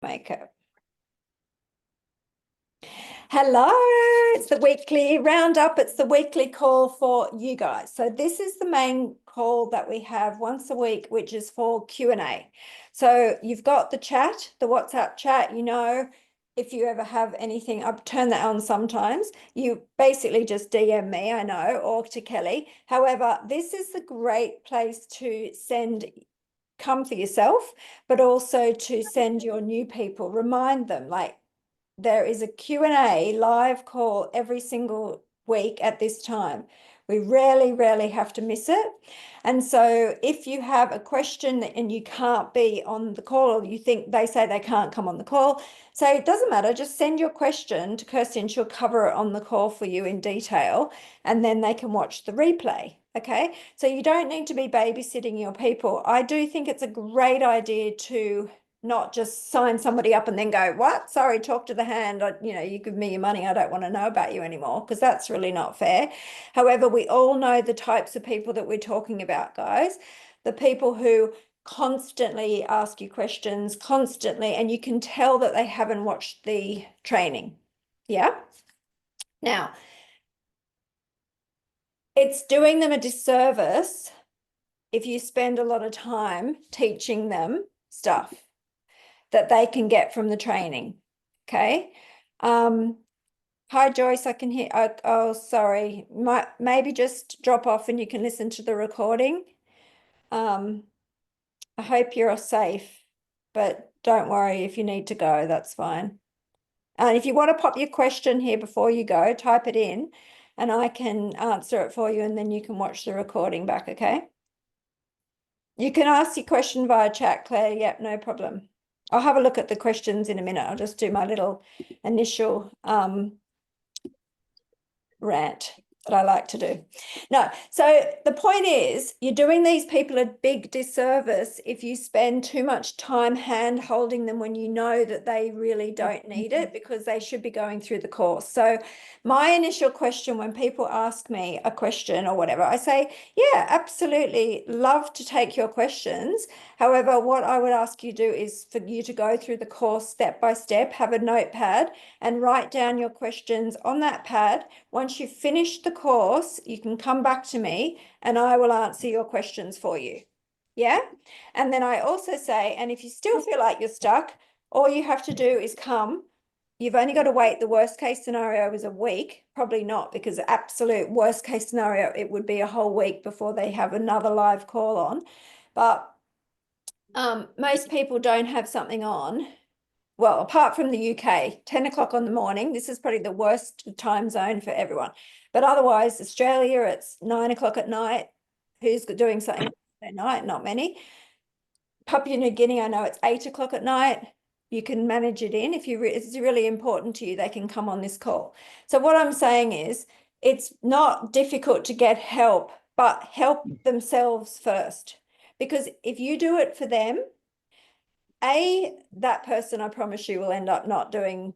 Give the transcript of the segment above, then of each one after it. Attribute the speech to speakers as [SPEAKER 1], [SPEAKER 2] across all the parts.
[SPEAKER 1] makeup. Hello, it's the weekly roundup. It's the weekly call for you guys. So this is the main call that we have once a week, which is for Q&A. So you've got the chat, the WhatsApp chat, if you ever have anything, I turn that on sometimes. You basically just DM me, I know, or to Kelly. However, this is the great place to come for yourself, but also to send your new people, remind them, like, there is a Q&A live call every single week at this time. We rarely have to miss it. And so if you have a question and you can't be on the call, or you think they say they can't come on the call, so it doesn't matter, just send your question to Kirsty and she'll cover it on the call for you in detail, and then they can watch the replay. Okay, so you don't need to be babysitting your people. I do think it's a great idea to not just sign somebody up and then go, what? Sorry, talk to the hand. You give me your money. I don't want to know about you anymore, because that's really not fair. However, we all know the types of people that we're talking about, guys. The people who constantly ask you questions, constantly, and you can tell that they haven't watched the training. Yeah. Now, it's doing them a disservice if you spend a lot of time teaching them stuff that they can get from the training. Okay. Hi, Joyce, I can hear. Oh, sorry. Maybe just drop off and you can listen to the recording. I hope you're safe, but don't worry if you need to go, that's fine. And if you want to pop your question here before you go, type it in and I can answer it for you, and then you can watch the recording back, okay? You can ask your question via chat, Claire. Yep, no problem. I'll have a look at the questions in a minute. I'll just do my little initial rant that I like to do. No, so the point is, you're doing these people a big disservice if you spend too much time hand holding them when you know that they really don't need it, because they should be going through the course. So my initial question when people ask me a question or whatever, I say, yeah, absolutely love to take your questions. However, what I would ask you to do is for you to go through the course step by step, have a notepad and write down your questions on that pad. Once you've finished the course, you can come back to me and I will answer your questions for you. Yeah. And then I also say, and if you still feel like you're stuck, all you have to do is come. You've only got to wait. The worst case scenario is a week. Probably not, because the absolute worst case scenario, it would be a whole week before they have another live call on. But most people don't have something on. Well, apart from the UK, 10 o'clock in the morning, this is probably the worst time zone for everyone. But otherwise, Australia, it's 9 o'clock at night. Who's doing something at night? Not many. Papua New Guinea, I know it's 8 o'clock at night. You can manage it in. If it's really important to you, they can come on this call. So what I'm saying is, it's not difficult to get help, but help themselves first. Because if you do it for them, that person, I promise you, will end up not doing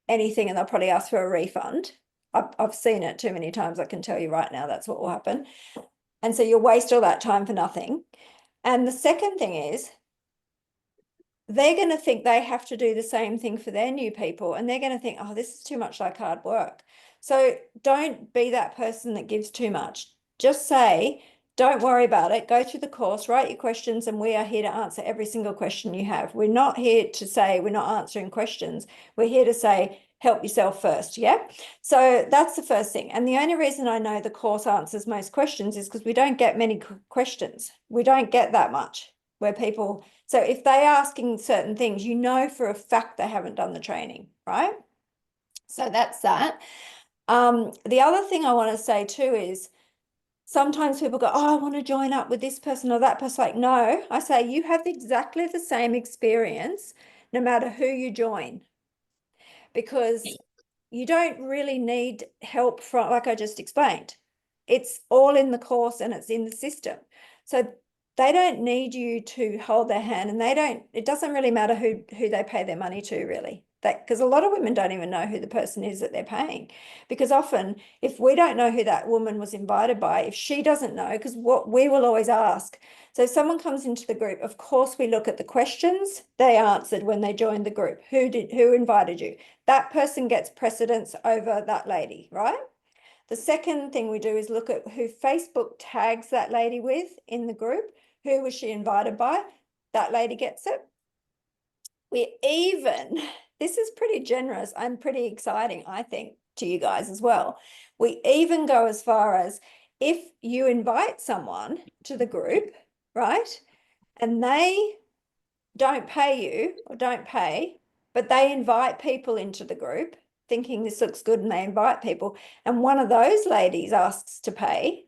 [SPEAKER 1] anything and they'll probably ask for a refund. I've seen it too many times. I can tell you right now, that's what will happen. And so you'll waste all that time for nothing. And the second thing is, they're going to think they have to do the same thing for their new people. And they're going to think, oh, this is too much like hard work. So don't be that person that gives too much. Just say, don't worry about it. Go through the course, write your questions, and we are here to answer every single question you have. We're not here to say we're not answering questions. We're here to say, help yourself first. Yeah. So that's the first thing. And the only reason I know the course answers most questions is because we don't get many questions. We don't get that much where people, so if they're asking certain things, you know for a fact they haven't done the training, right? So that's that. The other thing I want to say too is, sometimes people go, oh, I want to join up with this person or that person. Like, no, I say you have exactly the same experience no matter who you join, because you don't really need help from, like I just explained, it's all in the course and it's in the system. So they don't need you to hold their hand, and it doesn't really matter who they pay their money to, really. that, because a lot of women don't even know who the person is that they're paying. Because often, if we don't know who that woman was invited by, if she doesn't know, because what we will always ask, so if someone comes into the group, of course we look at the questions they answered when they joined the group. Who invited you? That person gets precedence over that lady, right? The second thing we do is look at who Facebook tags that lady with in the group. Who was she invited by? That lady gets it. We even, this is pretty generous and pretty exciting, I think, to you guys as well. We even go as far as if you invite someone to the group, right, and they don't pay you or don't pay, but they invite people into the group thinking this looks good and they invite people, and one of those ladies asks to pay,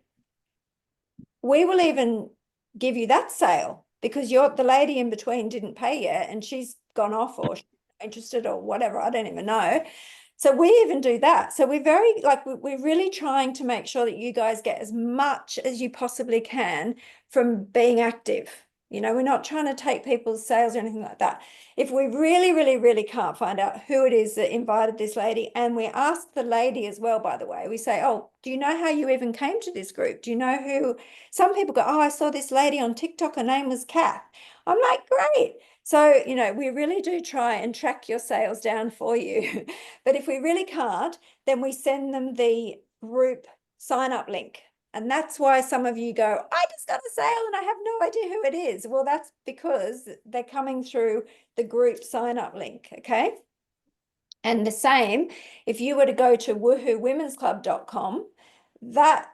[SPEAKER 1] we will even give you that sale because the lady in between didn't pay yet and she's gone off or she's interested or whatever, I don't even know. So we even do that. So we're very, like, we're really trying to make sure that you guys get as much as you possibly can from being active. You know, we're not trying to take people's sales or anything like that. If we really, really, really can't find out who it is that invited this lady, and we ask the lady as well, by the way, we say, oh, do you know how you even came to this group? Do you know who? Some people go, oh, I saw this lady on TikTok, her name was Kath. I'm like, great. So, you know, we really do try and track your sales down for you. But if we really can't, then we send them the group sign up link. And that's why some of you go, I just got a sale and I have no idea who it is. Well, that's because they're coming through the group sign up link. Okay. And the same, if you were to go to woohoowomen'sclub.com, that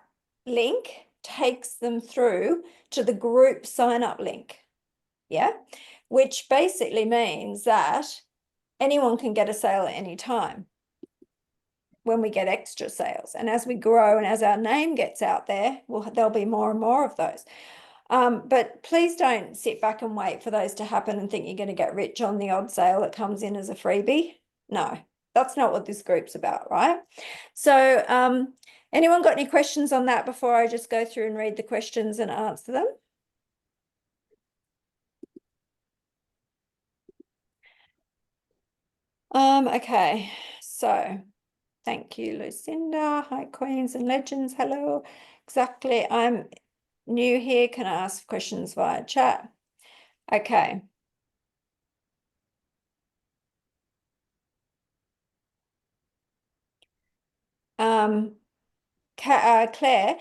[SPEAKER 1] link takes them through to the group sign up link. Yeah. Which basically means that anyone can get a sale at any time when we get extra sales. And as we grow and as our name gets out there, there'll be more and more of those. But please don't sit back and wait for those to happen and think you're going to get rich on the odd sale that comes in as a freebie. No, that's not what this group's about, right? So anyone got any questions on that before I just go through and read the questions and answer them? Okay, so thank you, Lucinda. Hi, Queens and Legends. Hello. Exactly. I'm new here. Can I ask questions via chat? Okay. Claire,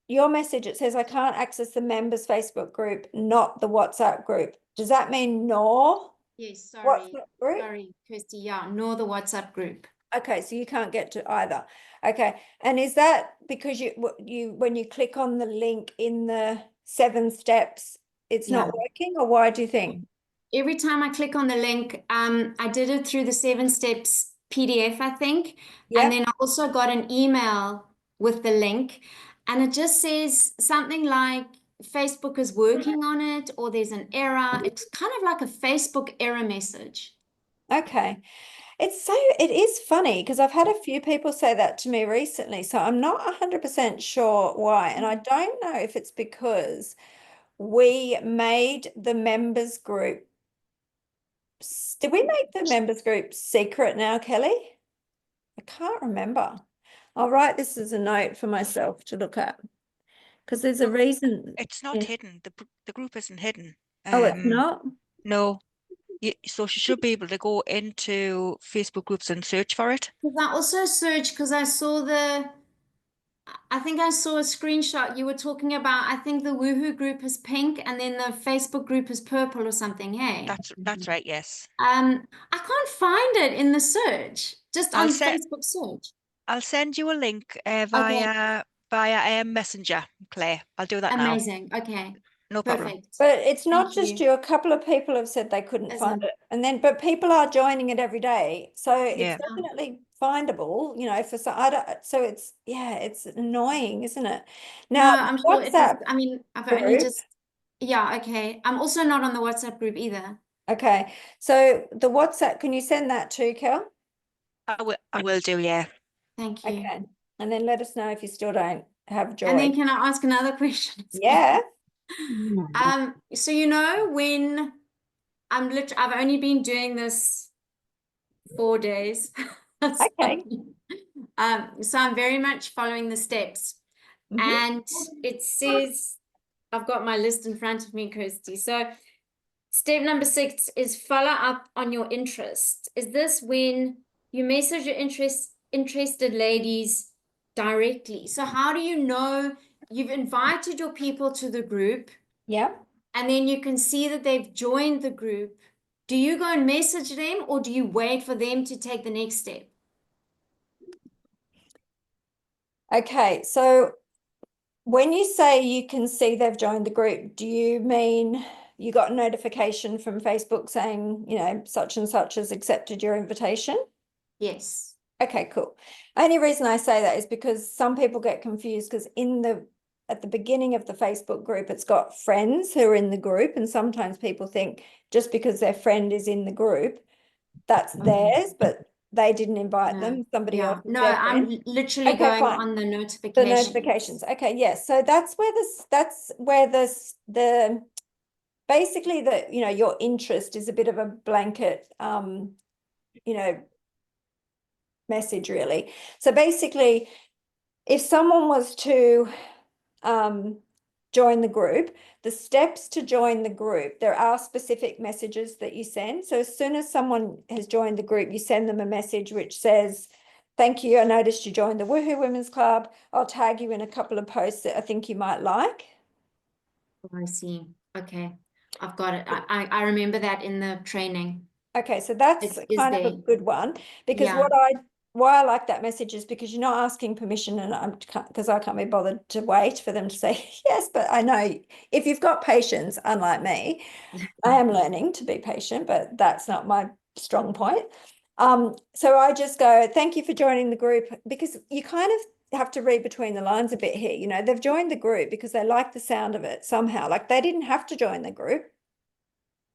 [SPEAKER 1] your message, it says I can't access the members Facebook group, not the WhatsApp group. Does that mean nor?
[SPEAKER 2] Yes, sorry.
[SPEAKER 1] WhatsApp group?
[SPEAKER 2] Sorry, Kirsty. Yeah, nor the WhatsApp group.
[SPEAKER 1] Okay, so you can't get to either. Okay, and is that because when you click on the link in the 7 steps, it's not working, or why do you think?
[SPEAKER 2] Every time I click on the link, I did it through the 7 steps PDF, I think.
[SPEAKER 1] Yeah.
[SPEAKER 2] And then I also got an email with the link, and it just says something like Facebook is working on it, or there's an error. It's kind of like a Facebook error message.
[SPEAKER 1] Okay. It is funny because I've had a few people say that to me recently, so I'm not 100% sure why. And I don't know if it's because we made the members group. Did we make the members group secret now, Kelly? I can't remember. I'll write this as a note for myself to look at because there's a reason.
[SPEAKER 3] It's not hidden. The group isn't hidden.
[SPEAKER 1] Oh, it's not?
[SPEAKER 3] No. So she should be able to go into Facebook groups and search for it.
[SPEAKER 2] Because I also searched because I think I saw a screenshot you were talking about. I think the Woohoo group is pink and then the Facebook group is purple or something. Hey,
[SPEAKER 3] That's right. Yes.
[SPEAKER 2] I can't find it in the search, just on Facebook search.
[SPEAKER 3] I'll send you a link via Messenger, Claire. I'll do that now.
[SPEAKER 2] Amazing. Okay.
[SPEAKER 3] No problem.
[SPEAKER 2] Perfect.
[SPEAKER 1] But it's not
[SPEAKER 2] Thank
[SPEAKER 1] just
[SPEAKER 2] you.
[SPEAKER 1] you. A couple of people have said they couldn't find it. And then, but people are joining it every day. So it's definitely findable, you know, for some, so it's, yeah, it's annoying, isn't it? Now,
[SPEAKER 2] No, I'm sure it is. I mean, I've only
[SPEAKER 1] group.
[SPEAKER 2] just, yeah, okay. I'm also not on the WhatsApp group either.
[SPEAKER 1] Okay. So the WhatsApp, can you send that to Kel?
[SPEAKER 3] I will do, yeah.
[SPEAKER 2] Thank you.
[SPEAKER 1] Okay. And then let us know if you still don't have joy.
[SPEAKER 2] And then can I ask another question?
[SPEAKER 1] Yeah.
[SPEAKER 2] So you know when I've only been doing this 4 days.
[SPEAKER 1] Okay.
[SPEAKER 2] So I'm very much following the steps.
[SPEAKER 1] Mhm.
[SPEAKER 2] And it says, I've got my list in front of me, Kirsty. So step number 6 is follow up on your interest. Is this when you message your interested ladies directly? So how do you know you've invited your people to the group
[SPEAKER 1] Yeah.
[SPEAKER 2] and then you can see that they've joined the group? Do you go and message them or do you wait for them to take the next step?
[SPEAKER 1] Okay. So when you say you can see they've joined the group, do you mean you got a notification from Facebook saying, you know, such and such has accepted your invitation?
[SPEAKER 2] Yes.
[SPEAKER 1] Okay, cool. Only reason I say that is because some people get confused because at the beginning of the Facebook group, it's got friends who are in the group, and sometimes people think just because their friend is in the group, that's theirs, but they didn't invite
[SPEAKER 2] No.
[SPEAKER 1] them. Somebody
[SPEAKER 2] Yeah.
[SPEAKER 1] else is
[SPEAKER 2] No,
[SPEAKER 1] their friend.
[SPEAKER 2] I'm literally
[SPEAKER 1] Okay,
[SPEAKER 2] going
[SPEAKER 1] fine.
[SPEAKER 2] on the
[SPEAKER 1] The
[SPEAKER 2] notifications.
[SPEAKER 1] notifications. Okay, yes. So that's where the basically the, you know, your interest is a bit of a blanket you know, message really. So basically, if someone was to join the group, the steps to join the group, there are specific messages that you send. So as soon as someone has joined the group, you send them a message which says, thank you, I noticed you joined the Woohoo Women's Club. I'll tag you in a couple of posts that I think you might like.
[SPEAKER 2] Oh, I see. Okay. I've got it. I remember that in the training.
[SPEAKER 1] Okay, so that's
[SPEAKER 2] It is
[SPEAKER 1] kind of a
[SPEAKER 2] there.
[SPEAKER 1] good one because
[SPEAKER 2] Yeah.
[SPEAKER 1] why I like that message is because you're not asking permission, and because I can't be bothered to wait for them to say yes, but I know if you've got patience, unlike me, I am learning to be patient, but that's not my strong point. So I just go, thank you for joining the group, because you kind of have to read between the lines a bit here. You know, they've joined the group because they like the sound of it somehow. Like they didn't have to join the group.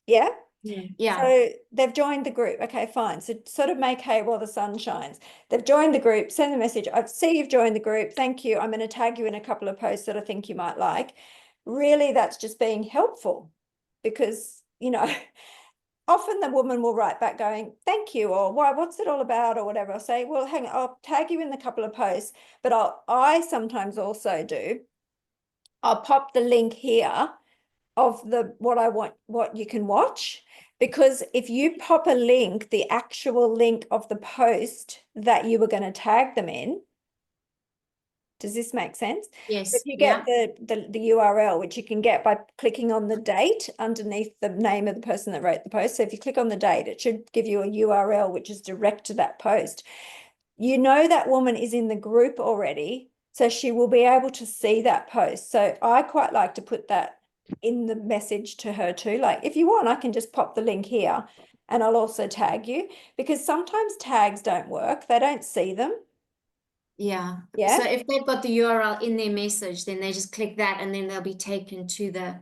[SPEAKER 1] Yeah.
[SPEAKER 2] Yeah.
[SPEAKER 1] So they've joined the group. Okay, fine. So sort of make hay while the sun shines. They've joined the group, send the message. I see you've joined the group. Thank you. I'm going to tag you in a couple of posts that I think you might like. Really, that's just being helpful because, you know, often the woman will write back going, thank you, or why, what's it all about, or whatever. I'll say, well, hang on, I'll tag you in a couple of posts, but I sometimes also do. I'll pop the link here of what you can watch, because if you pop a link, the actual link of the post that you were going to tag them in, does this make sense?
[SPEAKER 2] Yes.
[SPEAKER 1] If you
[SPEAKER 2] Yeah.
[SPEAKER 1] get the URL, which you can get by clicking on the date underneath the name of the person that wrote the post. So if you click on the date, it should give you a URL which is direct to that post. You know that woman is in the group already, so she will be able to see that post. So I quite like to put that in the message to her too. Like, if you want, I can just pop the link here and I'll also tag you, because sometimes tags don't work. They don't see them.
[SPEAKER 2] Yeah.
[SPEAKER 1] Yeah.
[SPEAKER 2] So if they've got the URL in their message, then they just click that and then they'll be taken to the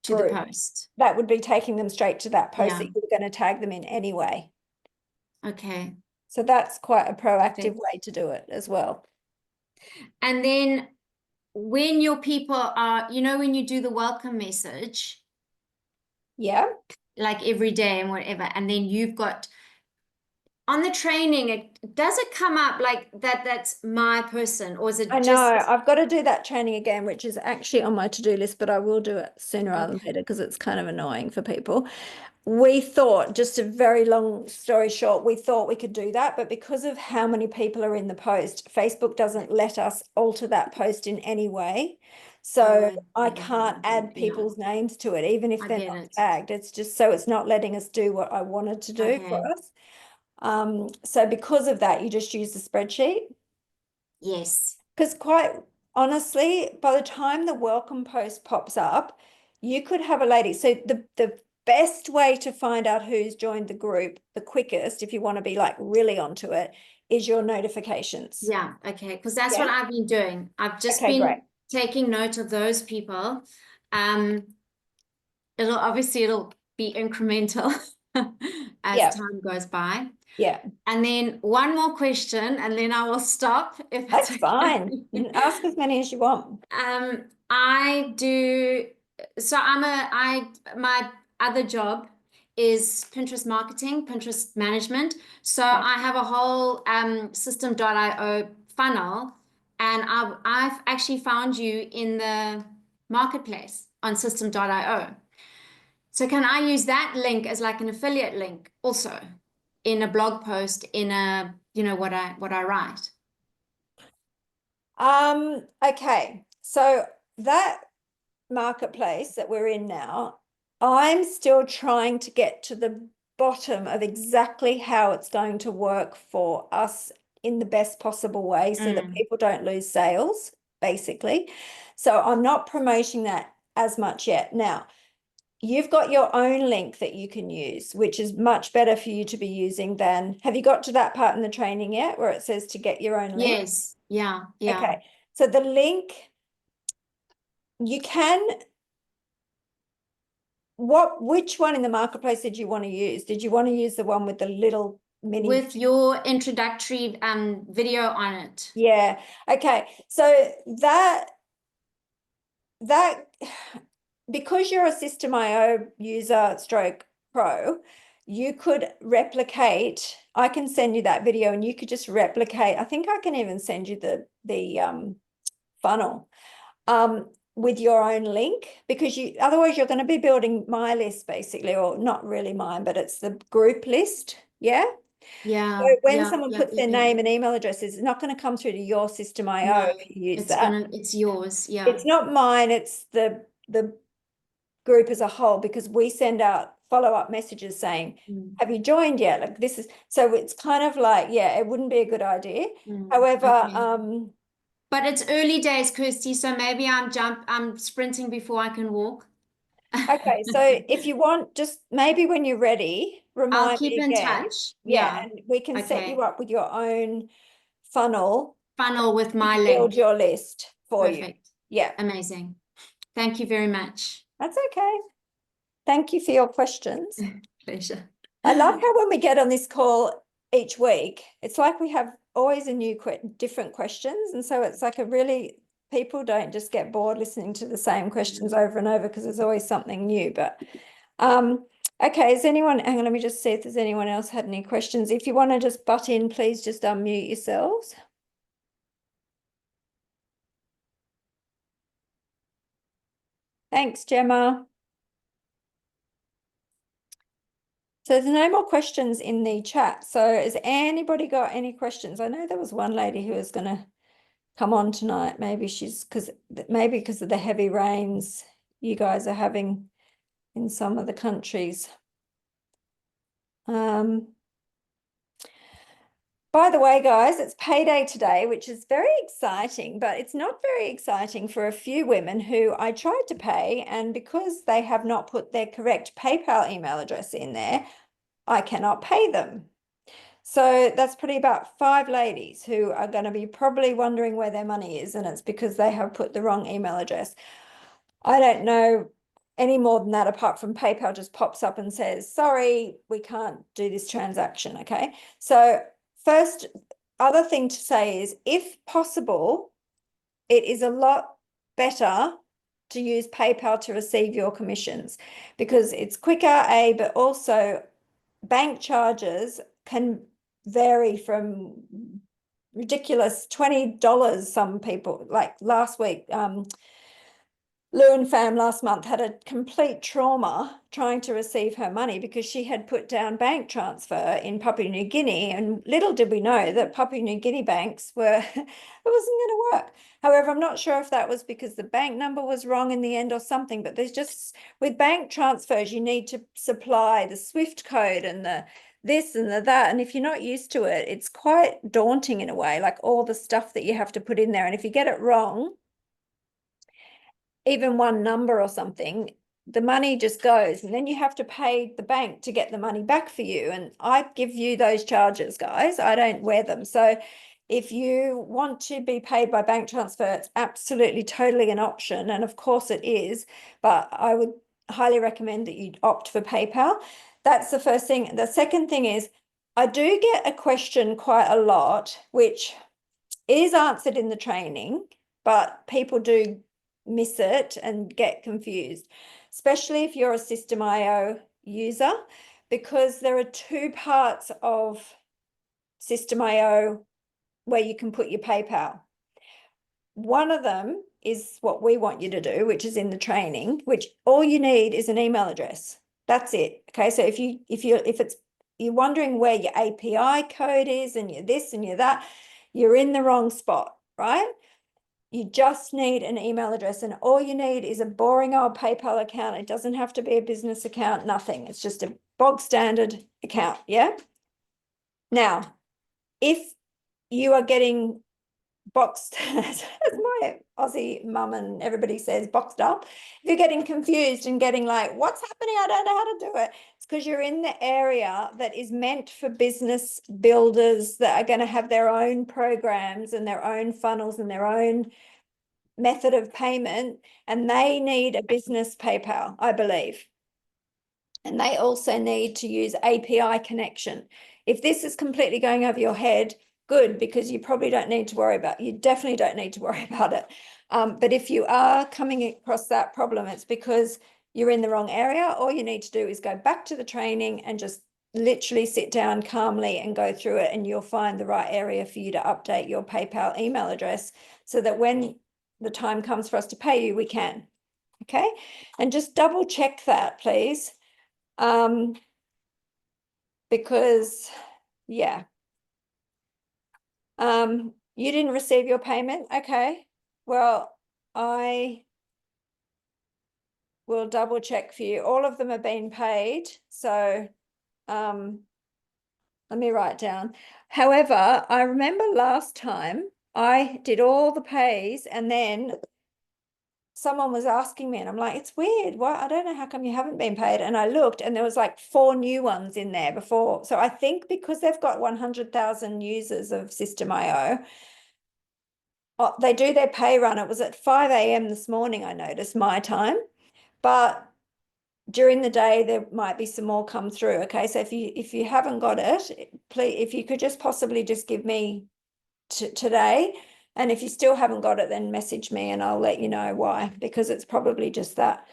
[SPEAKER 1] True.
[SPEAKER 2] post.
[SPEAKER 1] That would be taking them straight to that post
[SPEAKER 2] Yeah.
[SPEAKER 1] that you were going to tag them in anyway.
[SPEAKER 2] Okay.
[SPEAKER 1] So that's quite a proactive way to do it as well.
[SPEAKER 2] And then when your people are, you know, when you do the welcome message,
[SPEAKER 1] Yeah.
[SPEAKER 2] like every day and whatever, and then you've got on the training, does it come up like that that's my person, or is it
[SPEAKER 1] I know,
[SPEAKER 2] just
[SPEAKER 1] I've got to do that training again, which is actually on my to-do list, but I will do it sooner rather than later because it's kind of annoying for people. We thought, just a very long story short, we thought we could do that, but because of how many people are in the post, Facebook doesn't let us alter that post in any way. So I can't add people's names to it, even if
[SPEAKER 2] I
[SPEAKER 1] they're
[SPEAKER 2] get
[SPEAKER 1] not
[SPEAKER 2] it.
[SPEAKER 1] tagged. It's just, so it's not letting us do what I wanted to do for
[SPEAKER 2] Okay.
[SPEAKER 1] us. So because of that, you just use the spreadsheet.
[SPEAKER 2] Yes.
[SPEAKER 1] Because quite honestly, by the time the welcome post pops up, you could have a lady. So the best way to find out who's joined the group, the quickest, if you want to be like really onto it, is your notifications.
[SPEAKER 2] Yeah, okay, because that's
[SPEAKER 1] Yeah.
[SPEAKER 2] what I've been doing. I've just
[SPEAKER 1] Okay,
[SPEAKER 2] been
[SPEAKER 1] great.
[SPEAKER 2] taking note of those people. It'll be incremental as
[SPEAKER 1] Yeah.
[SPEAKER 2] time goes by.
[SPEAKER 1] Yeah.
[SPEAKER 2] And then one more question, and then I will stop if it's
[SPEAKER 1] That's
[SPEAKER 2] okay.
[SPEAKER 1] fine. You can ask as many as you want.
[SPEAKER 2] I do, so my other job is Pinterest marketing, Pinterest management. So I have a whole system.io funnel, and I've actually found you in the marketplace on system.io. So can I use that link as like an affiliate link also in a blog post, in a, you know, what I write?
[SPEAKER 1] Okay, so that marketplace that we're in now, I'm still trying to get to the bottom of exactly how it's going to work for us in the best possible way so that people don't lose sales, basically. So I'm not promoting that as much yet. Now, you've got your own link that you can use, which is much better for you to be using than, have you got to that part in the training yet where it says to get your own link?
[SPEAKER 2] Yes. Yeah. Yeah.
[SPEAKER 1] Okay. So the link, you can, which one in the marketplace did you want to use? Did you want to use the one with the little mini?
[SPEAKER 2] With your introductory video on it.
[SPEAKER 1] Yeah. Okay. So that because you're a System.io user stroke pro, you could replicate. I can send you that video and you could just replicate. I think I can even send you the funnel with your own link, because otherwise you're going to be building my list basically, or not really mine, but it's the group list. Yeah.
[SPEAKER 2] Yeah.
[SPEAKER 1] So when
[SPEAKER 2] yeah,
[SPEAKER 1] someone
[SPEAKER 2] yeah,
[SPEAKER 1] puts their
[SPEAKER 2] yeah.
[SPEAKER 1] name and email address, it's not going to come through to your System.io
[SPEAKER 2] No,
[SPEAKER 1] if you use
[SPEAKER 2] it's
[SPEAKER 1] that.
[SPEAKER 2] it's yours. Yeah.
[SPEAKER 1] It's not mine, it's the group as a whole, because we send out follow-up messages saying, have you joined yet? Like this is, so it's kind of like, yeah, it wouldn't be a good idea. However,
[SPEAKER 2] Okay. But it's early days, Kirsty, so maybe I'm sprinting before I can walk.
[SPEAKER 1] okay, so if you want, just maybe when you're ready,
[SPEAKER 2] I'll
[SPEAKER 1] remind
[SPEAKER 2] keep
[SPEAKER 1] me
[SPEAKER 2] in
[SPEAKER 1] again.
[SPEAKER 2] touch.
[SPEAKER 1] Yeah, and we can set
[SPEAKER 2] Okay.
[SPEAKER 1] you up with your own funnel
[SPEAKER 2] With my
[SPEAKER 1] to build
[SPEAKER 2] link.
[SPEAKER 1] your list for you.
[SPEAKER 2] Perfect.
[SPEAKER 1] Yeah,
[SPEAKER 2] Amazing. Thank you very much.
[SPEAKER 1] that's okay. Thank you for your questions.
[SPEAKER 2] Pleasure.
[SPEAKER 1] I love how when we get on this call each week, it's like we have always a new different questions. And so it's like people don't just get bored listening to the same questions over and over, because there's always something new. But okay, hang on, let me just see if there's anyone else had any questions. If you want to just butt in, please just unmute yourselves. Thanks, Gemma. So there's no more questions in the chat. So has anybody got any questions? I know there was one lady who was going to come on tonight. Maybe because of the heavy rains you guys are having in some of the countries. By the way, guys, it's payday today, which is very exciting, but it's not very exciting for a few women who I tried to pay, and because they have not put their correct PayPal email address in there, I cannot pay them. So that's probably about 5 ladies who are going to be probably wondering where their money is, and it's because they have put the wrong email address. I don't know any more than that, apart from PayPal just pops up and says, sorry, we can't do this transaction. Okay. So first, other thing to say is, if possible, it is a lot better to use PayPal to receive your commissions, because it's quicker, but also bank charges can vary from ridiculous $20. Some people, like last week, Loon Fam last month had a complete trauma trying to receive her money because she had put down bank transfer in Papua New Guinea, and little did we know that Papua New Guinea banks were, it wasn't going to work. However, I'm not sure if that was because the bank number was wrong in the end or something, but there's just, with bank transfers, you need to supply the SWIFT code and the this and the that. And if you're not used to it, it's quite daunting in a way, like all the stuff that you have to put in there. And if you get it wrong, even one number or something, the money just goes, and then you have to pay the bank to get the money back for you. And I give you those charges, guys. I don't wear them. So if you want to be paid by bank transfer, it's absolutely totally an option. And of course it is, but I would highly recommend that you opt for PayPal. That's the first thing. The second thing is, I do get a question quite a lot, which is answered in the training, but people do miss it and get confused, especially if you're a System.io user. because there are two parts of System.io where you can put your PayPal. One of them is what we want you to do, which is in the training, which all you need is an email address. That's it. Okay. So if you're wondering where your API code is and you're this and you're that, you're in the wrong spot, right? You just need an email address, and all you need is a boring old PayPal account. It doesn't have to be a business account, nothing. It's just a bog standard account. Yeah. Now, if you are getting boxed, as my Aussie mum and everybody says, boxed up, if you're getting confused and getting like, what's happening? I don't know how to do it. It's because you're in the area that is meant for business builders that are going to have their own programs and their own funnels and their own method of payment, and they need a business PayPal, I believe. And they also need to use API connection. If this is completely going over your head, good, because you probably don't need to worry about, you definitely don't need to worry about it. But if you are coming across that problem, it's because you're in the wrong area. All you need to do is go back to the training and just literally sit down calmly and go through it, and you'll find the right area for you to update your PayPal email address so that when the time comes for us to pay you, we can. Okay. And just double check that, please. Because yeah. You didn't receive your payment. Okay. Well, I will double check for you. All of them are being paid. So, let me write down. However, I remember last time I did all the pays and then someone was asking me and I'm like, it's weird. Why? I don't know how come you haven't been paid. And I looked and there was like 4 new ones in there before. So I think because they've got 100,000 users of System.io, they do their pay run. It was at 5 a.m. this morning, I noticed, my time. But during the day, there might be some more come through. Okay. So if you haven't got it, please, if you could just possibly just give me today. And if you still haven't got it, then message me and I'll let you know why, because it's probably just that.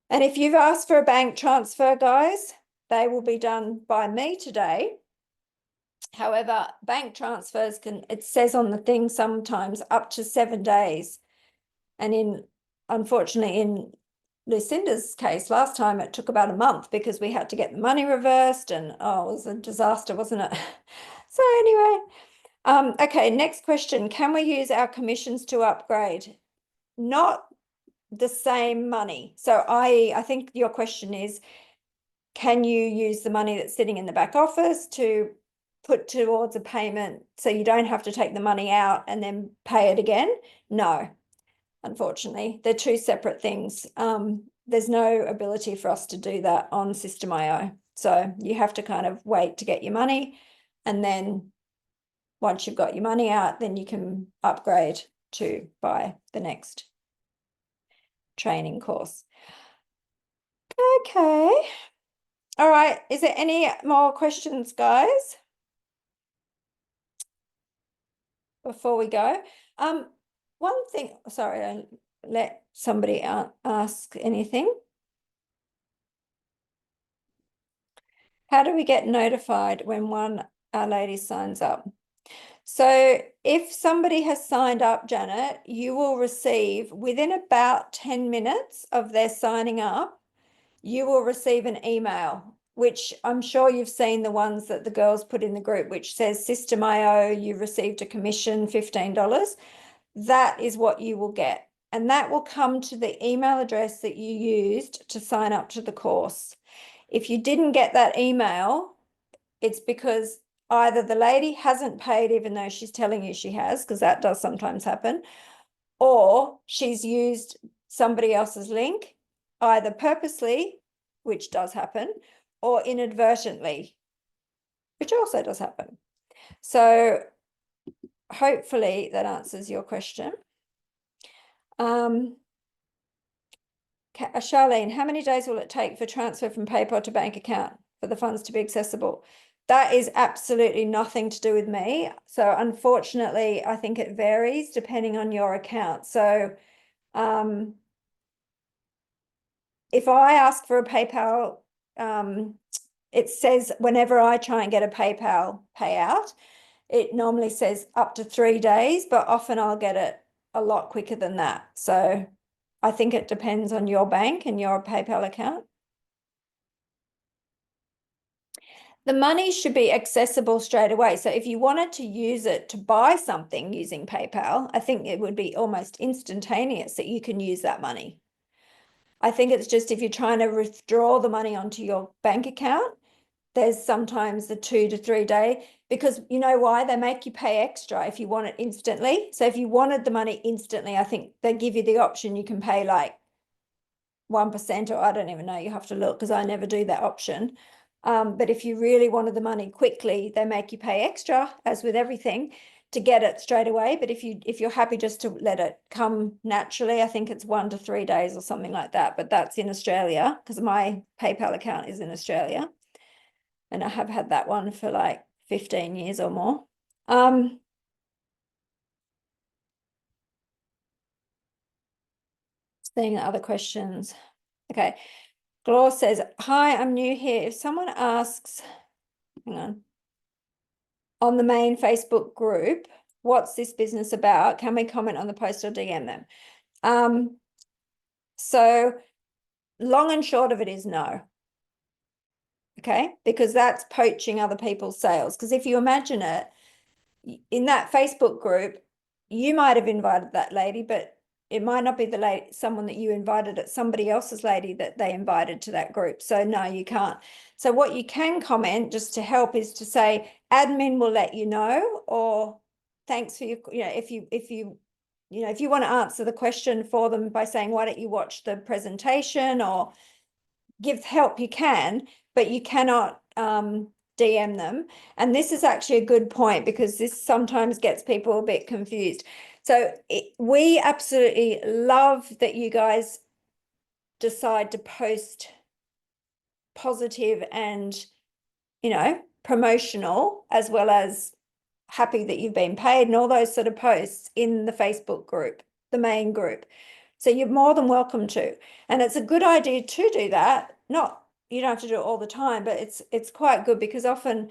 [SPEAKER 1] And if you've asked for a bank transfer, guys, they will be done by me today. However, bank transfers it says on the thing sometimes up to 7 days. And unfortunately, in Lucinda's case, last time it took about a month because we had to get the money reversed and it was a disaster, wasn't it? So anyway, okay, next question. Can we use our commissions to upgrade? Not the same money. So I think your question is, can you use the money that's sitting in the back office to put towards a payment so you don't have to take the money out and then pay it again? No, unfortunately, they're two separate things. There's no ability for us to do that on System.io. So you have to kind of wait to get your money, and then once you've got your money out, then you can upgrade to buy the next training course. Okay. All right. Is there any more questions, guys? Before we go, one thing, sorry, I let somebody ask anything. How do we get notified when one Our Lady signs up? So if somebody has signed up, Janet, you will receive within about 10 minutes of their signing up, you will receive an email, which I'm sure you've seen the ones that the girls put in the group, which says System.io, you received a commission, $15. That is what you will get. And that will come to the email address that you used to sign up to the course. If you didn't get that email, it's because either the lady hasn't paid even though she's telling you she has, because that does sometimes happen, or she's used somebody else's link, either purposely, which does happen, or inadvertently, which also does happen. So hopefully that answers your question. Charlene, how many days will it take for transfer from PayPal to bank account for the funds to be accessible? That is absolutely nothing to do with me. So unfortunately, I think it varies depending on your account. So if I ask for a PayPal it says whenever I try and get a PayPal payout, it normally says up to 3 days, but often I'll get it a lot quicker than that. So I think it depends on your bank and your PayPal account. The money should be accessible straight away. So if you wanted to use it to buy something using PayPal, I think it would be almost instantaneous that you can use that money. I think it's just if you're trying to withdraw the money onto your bank account, there's sometimes the 2 to 3 day, because you know why? They make you pay extra if you want it instantly. So if you wanted the money instantly, I think they give you the option, you can pay like 1%, or I don't even know, you have to look because I never do that option. But if you really wanted the money quickly, they make you pay extra, as with everything, to get it straight away. But if you're happy just to let it come naturally, I think it's 1 to 3 days or something like that. But that's in Australia, because my PayPal account is in Australia. And I have had that one for like 15 years or more. Seeing other questions. Okay. Glor says, hi, I'm new here. If someone asks, hang on the main Facebook group, what's this business about? Can we comment on the post or DM them? So long and short of it is no. Okay, because that's poaching other people's sales. Because if you imagine it, in that Facebook group, you might have invited that lady, but it might not be the lady, someone that you invited, it's somebody else's lady that they invited to that group. So no, you can't. So what you can comment just to help is to say, admin will let you know, or thanks for your, if you want to answer the question for them by saying, why don't you watch the presentation, or give help, you can, but you cannot DM them. And this is actually a good point, because this sometimes gets people a bit confused. So we absolutely love that you guys decide to post positive and, promotional, as well as happy that you've been paid and all those sort of posts in the Facebook group, the main group. So you're more than welcome to. And it's a good idea to do that. You don't have to do it all the time, but it's quite good, because often,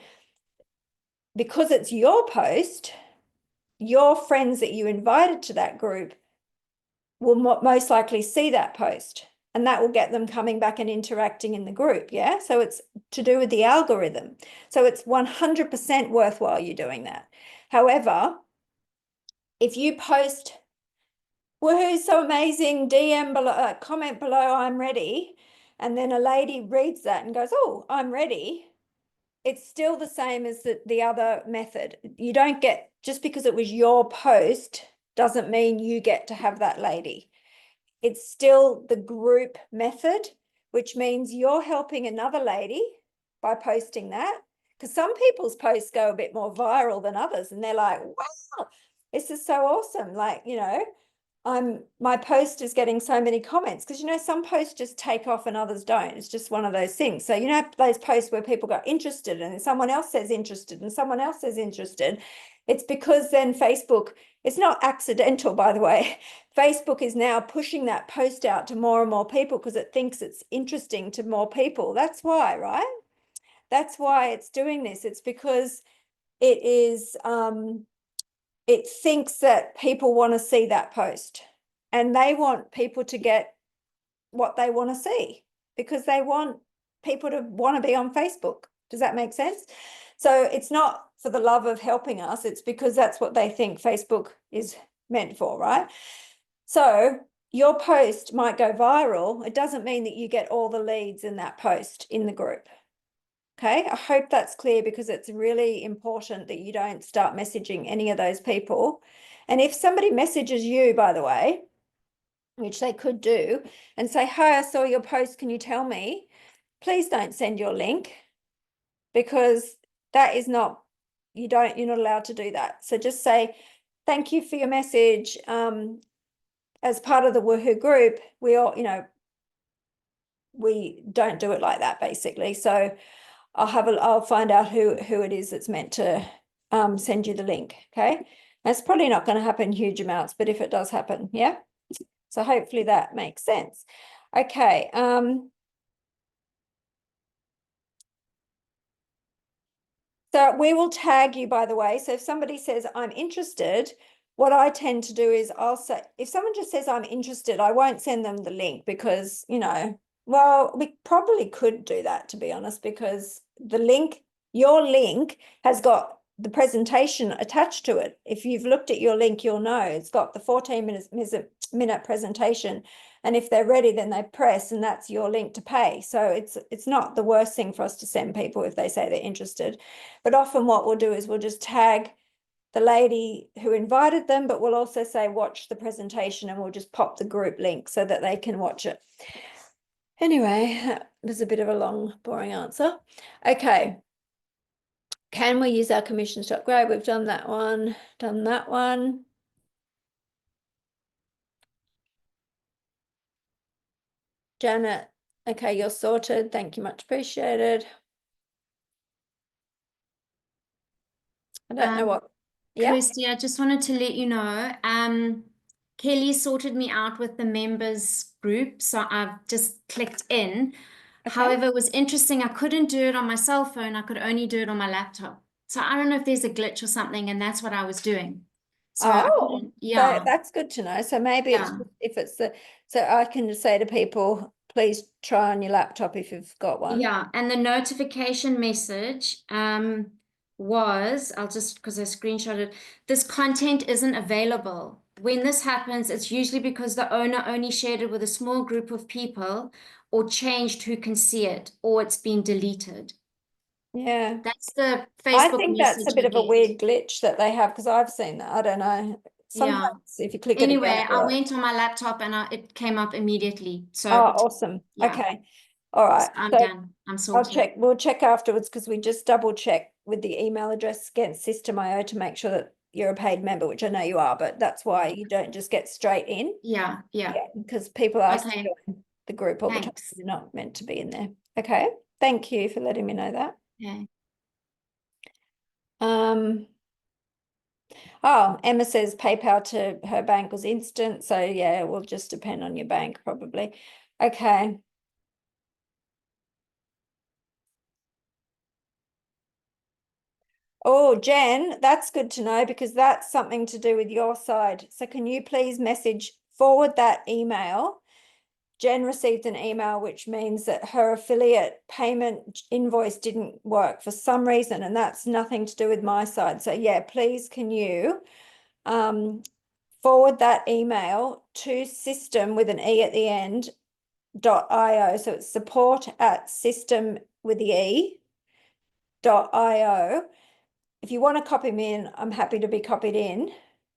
[SPEAKER 1] because it's your post, your friends that you invited to that group will most likely see that post, and that will get them coming back and interacting in the group. Yeah. So it's to do with the algorithm. So it's 100% worthwhile you doing that. However, if you post, woohoo, so amazing, DM below, comment below, I'm ready, and then a lady reads that and goes, oh, I'm ready, it's still the same as the other method. You don't get, just because it was your post doesn't mean you get to have that lady. It's still the group method, which means you're helping another lady by posting that, because some people's posts go a bit more viral than others, and they're like, wow, this is so awesome. Like, my post is getting so many comments, because some posts just take off and others don't. It's just one of those things. So those posts where people got interested and someone else says interested and someone else says interested, it's because then Facebook, it's not accidental, by the way. Facebook is now pushing that post out to more and more people because it thinks it's interesting to more people. That's why, right? That's why it's doing this. It's because it is it thinks that people want to see that post, and they want people to get what they want to see, because they want people to want to be on Facebook. Does that make sense? So it's not for the love of helping us. It's because that's what they think Facebook is meant for, right? So your post might go viral. It doesn't mean that you get all the leads in that post in the group. Okay, I hope that's clear, because it's really important that you don't start messaging any of those people. And if somebody messages you, by the way, which they could do, and say, hi, I saw your post, can you tell me? Please don't send your link, because that is not, you're not allowed to do that. So just say, thank you for your message. As part of the Woohoo group, we all, we don't do it like that, basically. So I'll find out who it is that's meant to send you the link. Okay. That's probably not going to happen huge amounts, but if it does happen, yeah. So hopefully that makes sense. Okay. So we will tag you, by the way. So if somebody says, I'm interested, what I tend to do is I'll say, if someone just says, I'm interested, I won't send them the link because, you know, well, we probably could do that, to be honest, because the link, your link has got the presentation attached to it. If you've looked at your link, you'll know it's got the 14-minute presentation. And if they're ready, then they press, and that's your link to pay. So it's not the worst thing for us to send people if they say they're interested. But often what we'll do is we'll just tag the lady who invited them, but we'll also say, watch the presentation, and we'll just pop the group link so that they can watch it. Anyway, that was a bit of a long, boring answer. Okay. Can we use our commission stock? Great, we've done that one, done that one. Janet, okay, you're sorted. Thank you, much appreciated. I don't know what. Yeah.
[SPEAKER 2] Kirsty, I just wanted to let you know, Kelly sorted me out with the members group, so I've just clicked in.
[SPEAKER 1] Okay.
[SPEAKER 2] However, it was interesting. I couldn't do it on my cell phone. I could only do it on my laptop. So I don't know if there's a glitch or something, and that's what I was doing. So I couldn't, yeah.
[SPEAKER 1] So that's good to know. So maybe it's
[SPEAKER 2] Yeah.
[SPEAKER 1] if it's the, so I can just say to people, please try on your laptop if you've got one.
[SPEAKER 2] Yeah, and the notification message was, I'll just, because I screenshotted, this content isn't available. When this happens, it's usually because the owner only shared it with a small group of people or changed who can see it, or it's been deleted.
[SPEAKER 1] Yeah.
[SPEAKER 2] That's the Facebook
[SPEAKER 1] I think that's a
[SPEAKER 2] message
[SPEAKER 1] bit
[SPEAKER 2] I
[SPEAKER 1] of a
[SPEAKER 2] get.
[SPEAKER 1] weird glitch that they have, because I've seen that. I don't know. Sometimes if you click it
[SPEAKER 2] Anyway,
[SPEAKER 1] again, it
[SPEAKER 2] I
[SPEAKER 1] works.
[SPEAKER 2] went on my laptop and it came up immediately. So
[SPEAKER 1] Oh, awesome.
[SPEAKER 2] yeah.
[SPEAKER 1] Okay. All right.
[SPEAKER 2] I'm
[SPEAKER 1] So
[SPEAKER 2] done. I'm sorted.
[SPEAKER 1] we'll check afterwards, because we just double check with the email address against System.io to make sure that you're a paid member, which I know you are, but that's why you don't just get straight in.
[SPEAKER 2] Yeah.
[SPEAKER 1] Because people ask
[SPEAKER 2] Okay.
[SPEAKER 1] to join the group all the time.
[SPEAKER 2] Thanks.
[SPEAKER 1] You're not meant to be in there. Okay. Thank you for letting me know that.
[SPEAKER 2] Okay.
[SPEAKER 1] Oh, Emma says PayPal to her bank was instant. So yeah, it will just depend on your bank probably. Okay. Oh, Jen, that's good to know, because that's something to do with your side. So can you please forward that email? Jen received an email which means that her affiliate payment invoice didn't work for some reason, and that's nothing to do with my side. So yeah, please can you forward that email to system with an E at the end .io. So it's support@system with the E .io. If you want to copy me in, I'm happy to be copied in.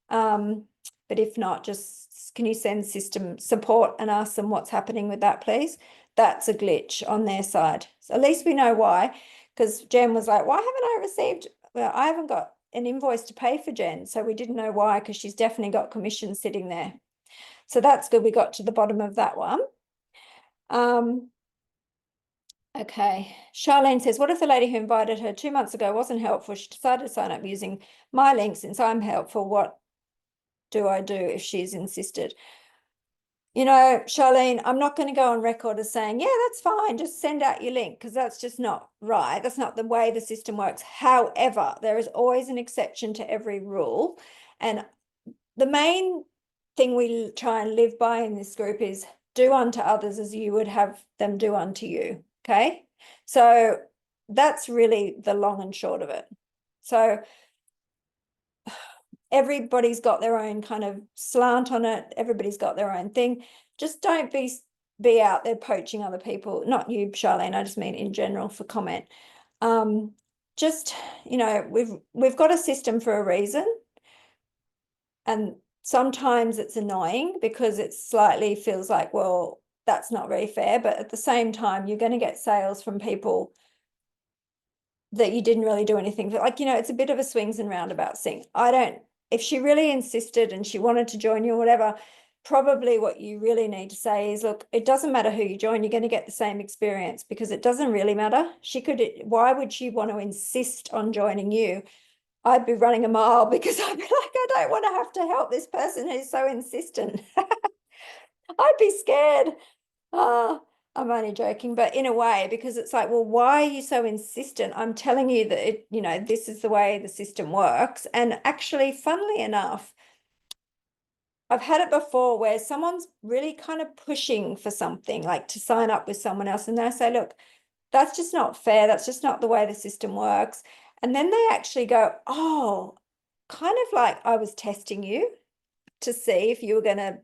[SPEAKER 1] But if not, just can you send system support and ask them what's happening with that, please? That's a glitch on their side. So at least we know why, because Jen was like, why haven't I received? Well, I haven't got an invoice to pay for Jen. So we didn't know why, because she's definitely got commission sitting there. So that's good. We got to the bottom of that one. Okay. Charlene says, what if the lady who invited her 2 months ago wasn't helpful? She decided to sign up using my link since I'm helpful. What do I do if she's insisted? You know, Charlene, I'm not going to go on record as saying, yeah, that's fine. Just send out your link, because that's just not right. That's not the way the system works. However, there is always an exception to every rule. And the main thing we try and live by in this group is do unto others as you would have them do unto you. Okay. So that's really the long and short of it. So everybody's got their own kind of slant on it. Everybody's got their own thing. Just don't be out there poaching other people. Not you, Charlene. I just mean in general for comment. Just, you know, we've got a system for a reason. And sometimes it's annoying because it slightly feels like, well, that's not very fair. But at the same time, you're going to get sales from people that you didn't really do anything for. Like, you know, it's a bit of a swings and roundabouts thing. If she really insisted and she wanted to join you or whatever, probably what you really need to say is, look, it doesn't matter who you join, you're going to get the same experience, because it doesn't really matter. Why would she want to insist on joining you? I'd be running a mile, because I'd be like, I don't want to have to help this person who's so insistent. I'd be scared. I'm only joking, but in a way, because it's like, well, why are you so insistent? I'm telling you that it, you know, this is the way the system works. And actually, funnily enough, I've had it before where someone's really kind of pushing for something, like to sign up with someone else, and they say, look, that's just not fair. That's just not the way the system works. And then they actually go, oh, kind of like I was testing you to see if you were going to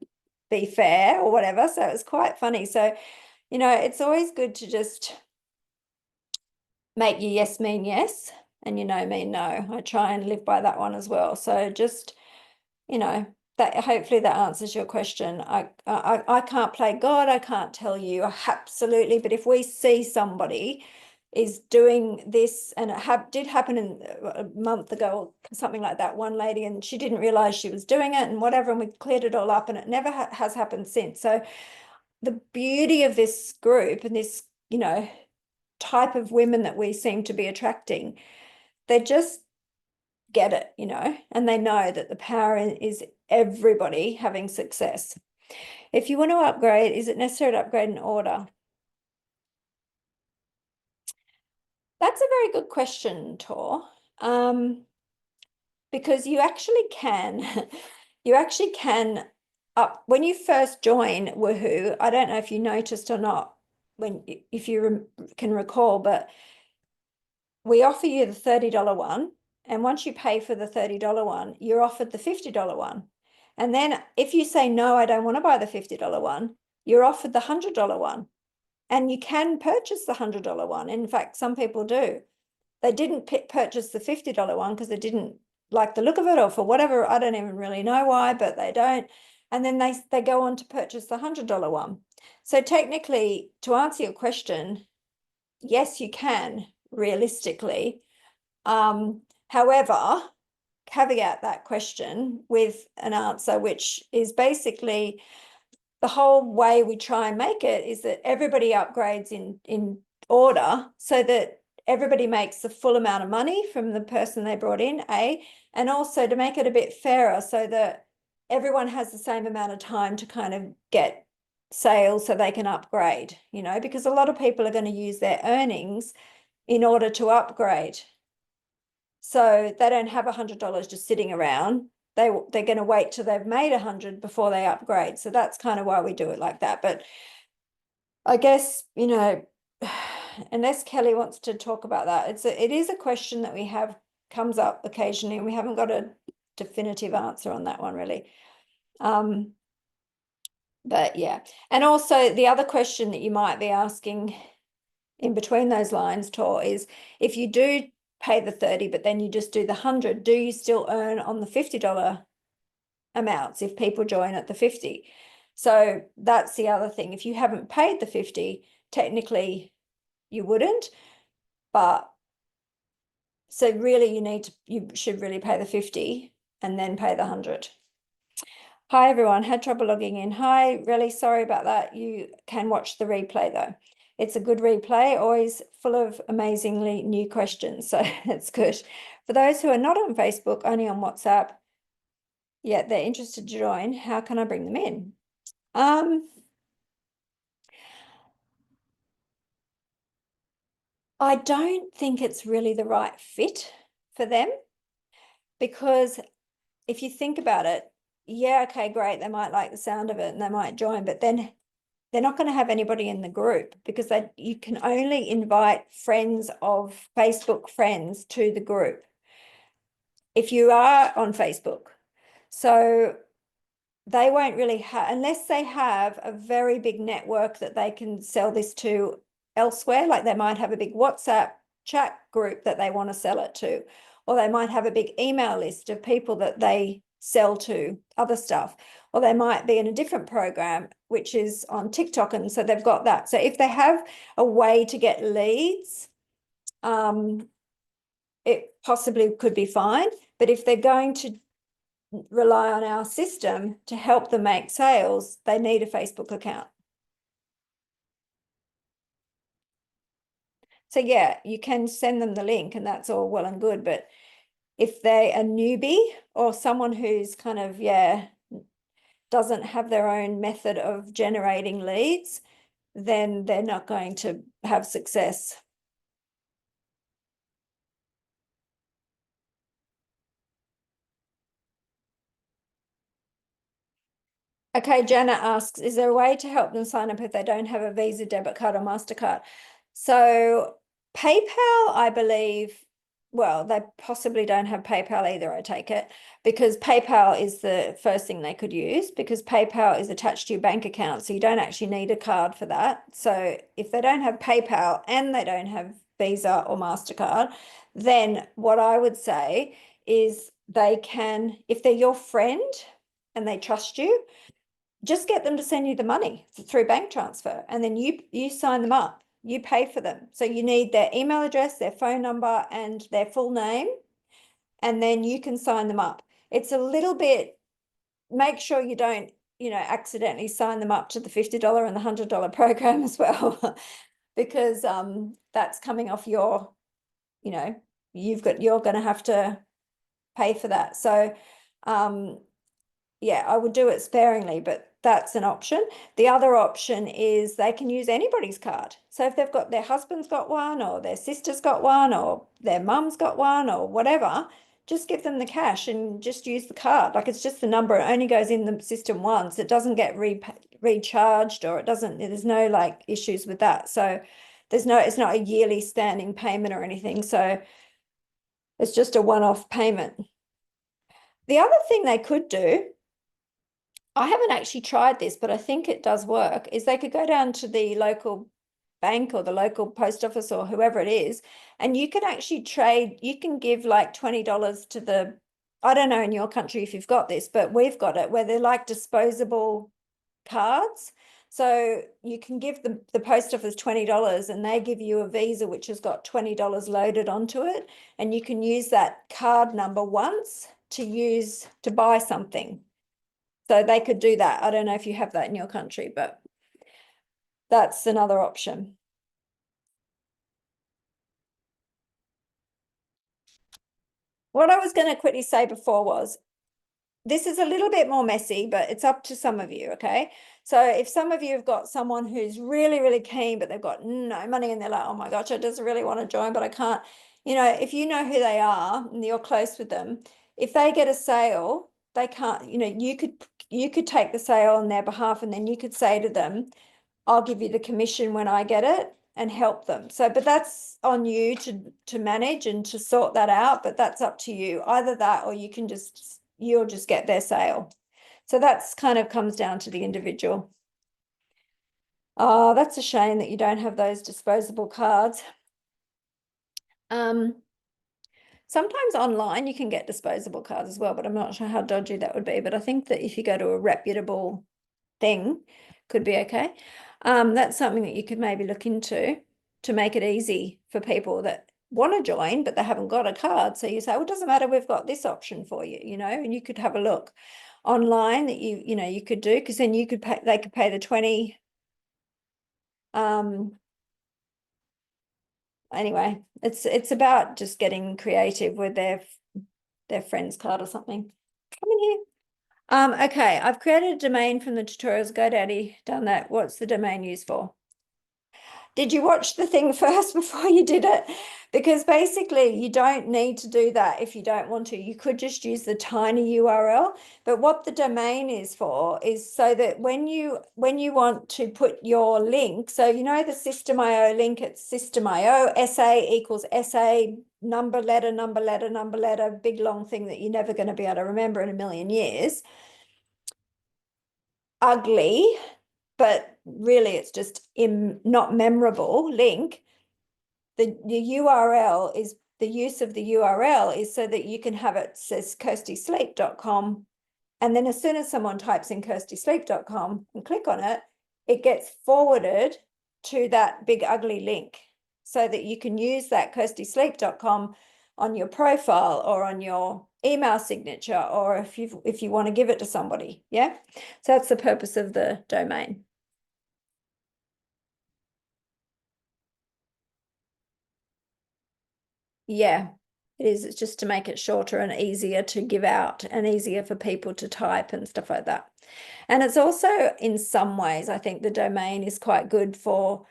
[SPEAKER 1] be fair or whatever. So it was quite funny. So, you know, it's always good to just make your yes mean yes and your no mean no. I try and live by that one as well. So just, you know, that hopefully that answers your question. I can't play God. I can't tell you absolutely, but if we see somebody is doing this, and it did happen a month ago, or something like that, one lady, and she didn't realize she was doing it and whatever, and we cleared it all up, and it never has happened since. So the beauty of this group and this, you know, type of women that we seem to be attracting, they just get it, you know, and they know that the power is everybody having success. If you want to upgrade, is it necessary to upgrade in order? That's a very good question, Tor. Because you actually can, you actually can when you first join Woohoo, I don't know if you noticed or not, if you can recall, but we offer you the $30 one. And once you pay for the $30 one, you're offered the $50 one. And then if you say, no, I don't want to buy the $50 one, you're offered the $100 one. And you can purchase the $100 one. In fact, some people do. They didn't purchase the $50 one because they didn't like the look of it, or for whatever, I don't even really know why, but they don't. And then they go on to purchase the $100 one. So technically, to answer your question, yes, you can realistically. However, caveat that question with an answer, which is basically the whole way we try and make it is that everybody upgrades in order so that everybody makes the full amount of money from the person they brought in, and also to make it a bit fairer so that everyone has the same amount of time to kind of get sales so they can upgrade, you know, because a lot of people are going to use their earnings in order to upgrade. So they don't have $100 just sitting around. They're going to wait till they've made 100 before they upgrade. So that's kind of why we do it like that. But I guess, you know, unless Kelly wants to talk about that, it is a question that we have comes up occasionally, and we haven't got a definitive answer on that one really. But yeah, and also the other question that you might be asking in between those lines, Tor, is if you do pay the 30, but then you just do the 100, do you still earn on the $50 amounts if people join at the 50? So that's the other thing. If you haven't paid the 50, technically you wouldn't, but so really you should really pay the 50 and then pay the 100. Hi everyone, had trouble logging in. Hi, really sorry about that. You can watch the replay though. It's a good replay, always full of amazingly new questions, so it's good. For those who are not on Facebook, only on WhatsApp, yet they're interested to join, how can I bring them in? I don't think it's really the right fit for them, because if you think about it, yeah, okay, great, they might like the sound of it and they might join, but then they're not going to have anybody in the group, because you can only invite friends of Facebook friends to the group if you are on Facebook. So they won't really have, unless they have a very big network that they can sell this to elsewhere, like they might have a big WhatsApp chat group that they want to sell it to, or they might have a big email list of people that they sell to other stuff, or they might be in a different program which is on TikTok, and so they've got that. So if they have a way to get leads, it possibly could be fine. But if they're going to rely on our system to help them make sales, they need a Facebook account. So yeah, you can send them the link and that's all well and good, but if they're a newbie or someone who's kind of, doesn't have their own method of generating leads, then they're not going to have success. Okay, Janet asks, is there a way to help them sign up if they don't have a Visa, debit card, or MasterCard? So PayPal, I believe, well, they possibly don't have PayPal either, I take it, because PayPal is the first thing they could use, because PayPal is attached to your bank account, so you don't actually need a card for that. So if they don't have PayPal and they don't have Visa or MasterCard, then what I would say is they can, if they're your friend and they trust you, just get them to send you the money through bank transfer, and then you sign them up. You pay for them. So you need their email address, their phone number, and their full name, and then you can sign them up. It's a little bit, make sure you don't, accidentally sign them up to the $50 and the $100 program as well, because that's coming off your, you're going to have to pay for that. So yeah, I would do it sparingly, but that's an option. The other option is they can use anybody's card. So if they've got their husband's got one, or their sister's got one, or their mum's got one, or whatever, just give them the cash and just use the card. Like, it's just the number. It only goes in the system once. It doesn't get recharged, or there's no like issues with that. So it's not a yearly standing payment or anything. So it's just a one-off payment. The other thing they could do, I haven't actually tried this, but I think it does work, is they could go down to the local bank or the local post office or whoever it is, and you can actually trade, you can give like $20 to the, I don't know in your country if you've got this, but we've got it, where they're like disposable cards. So you can give the post office $20 and they give you a Visa which has got $20 loaded onto it, and you can use that card number once to buy something. So they could do that. I don't know if you have that in your country, but that's another option. What I was going to quickly say before was, this is a little bit more messy, but it's up to some of you, okay? So if some of you have got someone who's really, really keen, but they've got no money and they're like, oh my gosh, I just really want to join, but I can't, if you know who they are and you're close with them, if they get a sale, they can't, you could take the sale on their behalf, and then you could say to them, I'll give you the commission when I get it, and help them. So, but that's on you to manage and to sort that out, but that's up to you. Either that, or you'll just get their sale. So that's kind of comes down to the individual. Oh, that's a shame that you don't have those disposable cards. Sometimes online you can get disposable cards as well, but I'm not sure how dodgy that would be. But I think that if you go to a reputable thing, could be okay. That's something that you could maybe look into to make it easy for people that want to join, but they haven't got a card. So you say, well, it doesn't matter, we've got this option for you, and you could have a look online that you could do, because then you could pay, they could pay the 20. Anyway, it's about just getting creative with their friend's card or something. Come in here. Okay, I've created a domain from the tutorials. GoDaddy done that. What's the domain used for? Did you watch the thing first before you did it? Because basically you don't need to do that if you don't want to. You could just use the tiny URL. But what the domain is for is so that when you want to put your link, so the System.io link, it's System.io, SA equals SA, number, letter, big long thing that you're never going to be able to remember in a million years. Ugly, but really it's just not memorable link. The URL is, the use of the URL is so that you can have it says kirstysleep.com, and then as soon as someone types in kirstysleep.com and click on it, it gets forwarded to that big ugly link, so that you can use that kirstysleep.com on your profile or on your email signature, or if you want to give it to somebody. Yeah, so that's the purpose of the domain. Yeah, It's just to make it shorter and easier to give out and easier for people to type and stuff like that. And it's also, in some ways, I think the domain is quite good for,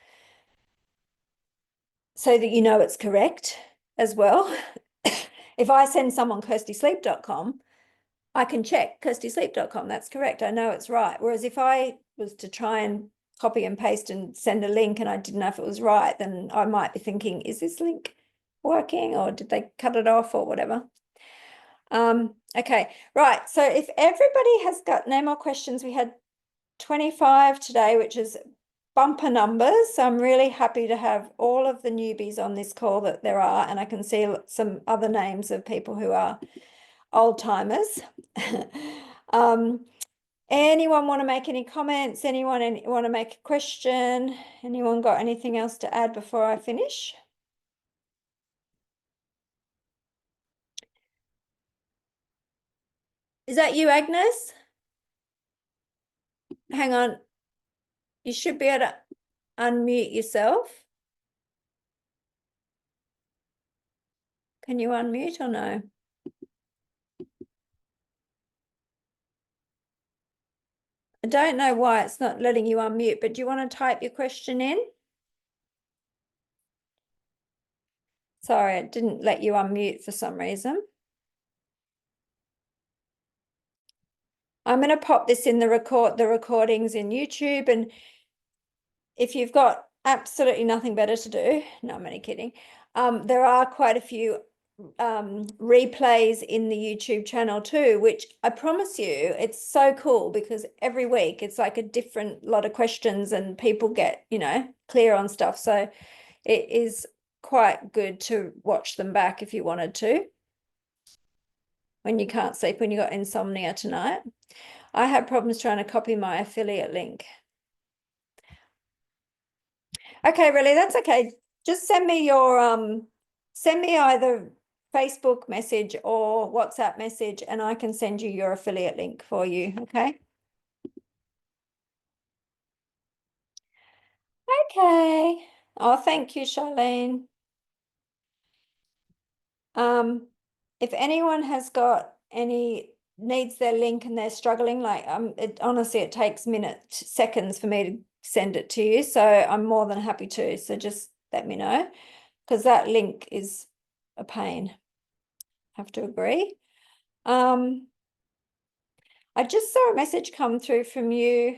[SPEAKER 1] so that you know it's correct as well. If I send someone kirstysleep.com, I can check kirstysleep.com, that's correct, I know it's right. Whereas if I was to try and copy and paste and send a link and I didn't know if it was right, then I might be thinking, is this link working, or did they cut it off or whatever? Okay, right. So if everybody has got no more questions, we had 25 today, which is bumper numbers. So I'm really happy to have all of the newbies on this call that there are, and I can see some other names of people who are old timers. Anyone want to make any comments? Anyone want to make a question? Anyone got anything else to add before I finish? Is that you, Agnes? Hang on. You should be able to unmute yourself. Can you unmute or no? I don't know why it's not letting you unmute, but do you want to type your question in? Sorry, it didn't let you unmute for some reason. I'm going to pop this in the recordings in YouTube, and if you've got absolutely nothing better to do, no, I'm only kidding. There are quite a few replays in the YouTube channel too, which I promise you, it's so cool because every week it's like a different lot of questions and people get, you know, clear on stuff. So it is quite good to watch them back if you wanted to, when you can't sleep, when you got insomnia tonight. I had problems trying to copy my affiliate link. Okay, really, that's okay. Just send me your send me either Facebook message or WhatsApp message, and I can send you your affiliate link for you. Okay. Okay. Oh, thank you, Charlene. If anyone has got needs their link and they're struggling, like honestly, it takes seconds for me to send it to you. So I'm more than happy to. So just let me know, because that link is a pain. Have to agree. I just saw a message come through from you,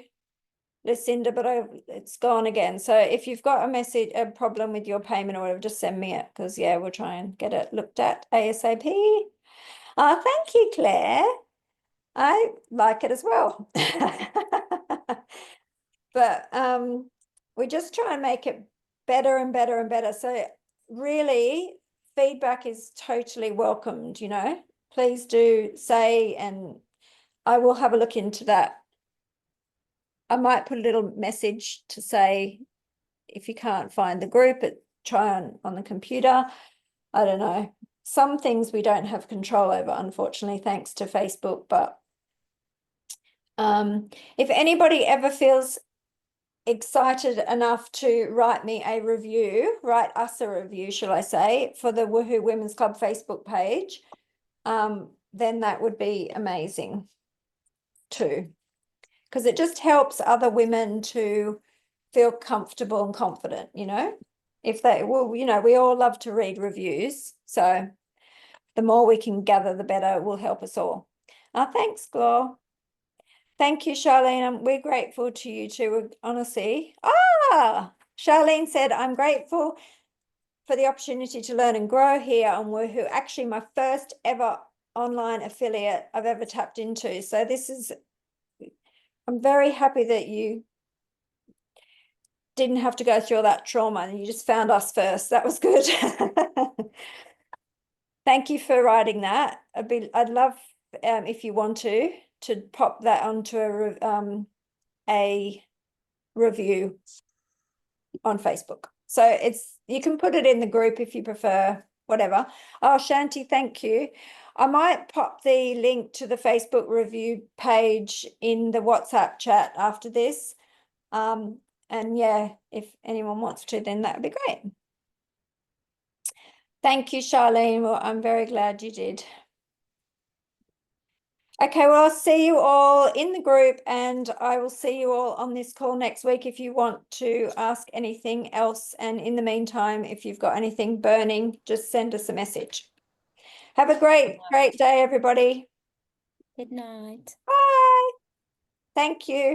[SPEAKER 1] Lucinda, but it's gone again. So if you've got a problem with your payment or whatever, just send me it, because yeah, we'll try and get it looked at ASAP. Thank you, Claire. I like it as well. But we just try and make it better and better and better. So really, feedback is totally welcomed, you know. Please do say, and I will have a look into that. I might put a little message to say, if you can't find the group, try on the computer. I don't know. Some things we don't have control over, unfortunately, thanks to Facebook. But if anybody ever feels excited enough to write us a review, shall I say, for the Woohoo Women's Club Facebook page, then that would be amazing too, because it just helps other women to feel comfortable and confident, you know. If they, well, you know, we all love to read reviews, so the more we can gather, the better. It will help us all. Thanks, Glor. Thank you, Charlene. We're grateful to you too, honestly. Charlene said, I'm grateful for the opportunity to learn and grow here on Woohoo. Actually, my first ever online affiliate I've ever tapped into. So I'm very happy that you didn't have to go through all that trauma and you just found us first. That was good. Thank you for writing that. I'd love, if you want to pop that onto a review on Facebook. So you can put it in the group if you prefer, whatever. Oh, Shanti, thank you. I might pop the link to the Facebook review page in the WhatsApp chat after this. And yeah, if anyone wants to, then that would be great. Thank you, Charlene. Well, I'm very glad you did. Okay, well, I'll see you all in the group, and I will see you all on this call next week if you want to ask anything else. And in the meantime, if you've got anything burning, just send us a message. Have a great day, everybody.
[SPEAKER 4] Good night.
[SPEAKER 1] Bye. Thank you.